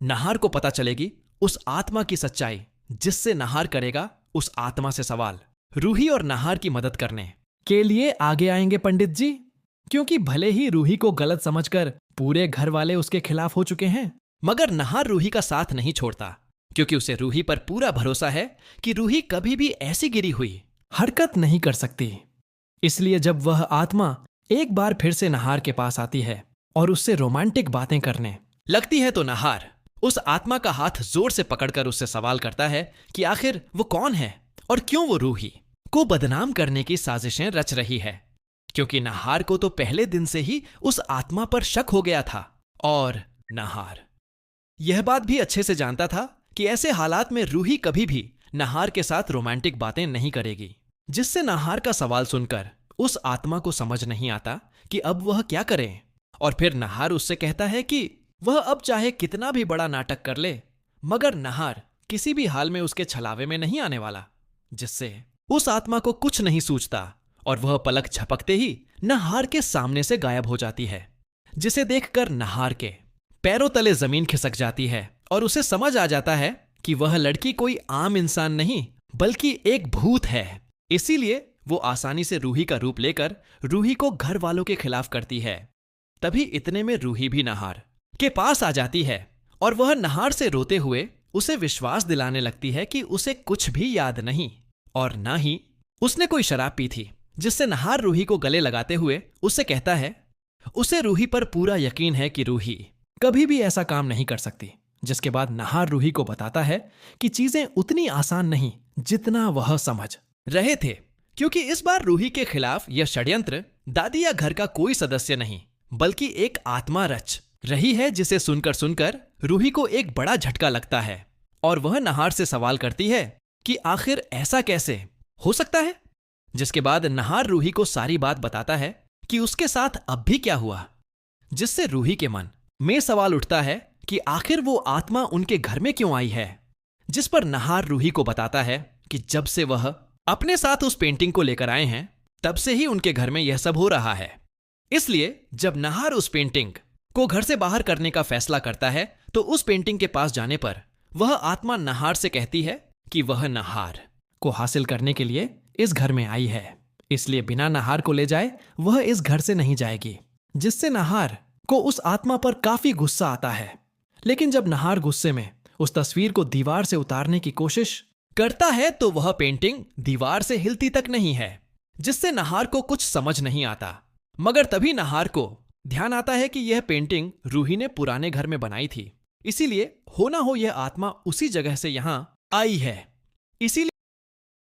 नहार को पता चलेगी उस आत्मा की सच्चाई, जिससे नहार करेगा उस आत्मा से सवाल। रूही और नहार की मदद करने के लिए आगे आएंगे पंडित जी, क्योंकि भले ही रूही को गलत समझकर पूरे घर वाले उसके खिलाफ हो चुके हैं, मगर नहार रूही का साथ नहीं छोड़ता, क्योंकि उसे रूही पर पूरा भरोसा है कि रूही कभी भी ऐसी गिरी हुई हरकत नहीं कर सकती। इसलिए जब वह आत्मा एक बार फिर से नहार के पास आती है और उससे रोमांटिक बातें करने लगती है, तो नहार उस आत्मा का हाथ जोर से पकड़कर उससे सवाल करता है कि आखिर वो कौन है और क्यों वो रूही को बदनाम करने की साजिशें रच रही है, क्योंकि नहार को तो पहले दिन से ही उस आत्मा पर शक हो गया था। और नहार यह बात भी अच्छे से जानता था कि ऐसे हालात में रूही कभी भी नहार के साथ रोमांटिक बातें नहीं करेगी, जिससे नहार का सवाल सुनकर उस आत्मा को समझ नहीं आता कि अब वह क्या करे। और फिर नहार उससे कहता है कि वह अब चाहे कितना भी बड़ा नाटक कर ले, मगर नहार किसी भी हाल में उसके छलावे में नहीं आने वाला, जिससे उस आत्मा को कुछ नहीं सूझता और वह पलक झपकते ही नहार के सामने से गायब हो जाती है, जिसे देखकर नहार के पैरों तले जमीन खिसक जाती है और उसे समझ आ जाता है कि वह लड़की कोई आम इंसान नहीं बल्कि एक भूत है। इसीलिए वो आसानी से रूही का रूप लेकर रूही को घर वालों के खिलाफ करती है। तभी इतने में रूही भी नहार के पास आ जाती है और वह नहार से रोते हुए उसे विश्वास दिलाने लगती है कि उसे कुछ भी याद नहीं और ना ही उसने कोई शराब पी थी, जिससे नहार रूही को गले लगाते हुए उससे कहता है उसे रूही पर पूरा यकीन है कि रूही कभी भी ऐसा काम नहीं कर सकती। जिसके बाद नहार रूही को बताता है कि चीजें उतनी आसान नहीं जितना वह समझ रहे थे, क्योंकि इस बार रूही के खिलाफ यह षड्यंत्र दादी या घर का कोई सदस्य नहीं बल्कि एक आत्मा रच रही है, जिसे सुनकर सुनकर रूही को एक बड़ा झटका लगता है और वह नहार से सवाल करती है कि आखिर ऐसा कैसे हो सकता है। जिसके बाद नहार रूही को सारी बात बताता है कि उसके साथ अब भी क्या हुआ, जिससे रूही के मन में सवाल उठता है कि आखिर वो आत्मा उनके घर में क्यों आई है। जिस पर नहार रूही को बताता है कि जब से वह अपने साथ उस पेंटिंग को लेकर आए हैं, तब से ही उनके घर में यह सब हो रहा है। इसलिए जब नहार उस पेंटिंग को घर से बाहर करने का फैसला करता है, तो उस पेंटिंग के पास जाने पर वह आत्मा नहार से कहती है कि वह नहार को हासिल करने के लिए इस घर में आई है, इसलिए बिना नहार को ले जाए वह इस घर से नहीं जाएगी। जिससे नहार को उस आत्मा पर काफी गुस्सा आता है। लेकिन जब नहार गुस्से में उस तस्वीर को दीवार से उतारने की कोशिश करता है, तो वह पेंटिंग दीवार से हिलती तक नहीं है, जिससे नहार को कुछ समझ नहीं आता। मगर तभी नहार को ध्यान आता है कि यह पेंटिंग रूही ने पुराने घर में बनाई थी, इसीलिए हो ना हो यह आत्मा उसी जगह से यहां आई है। इसीलिए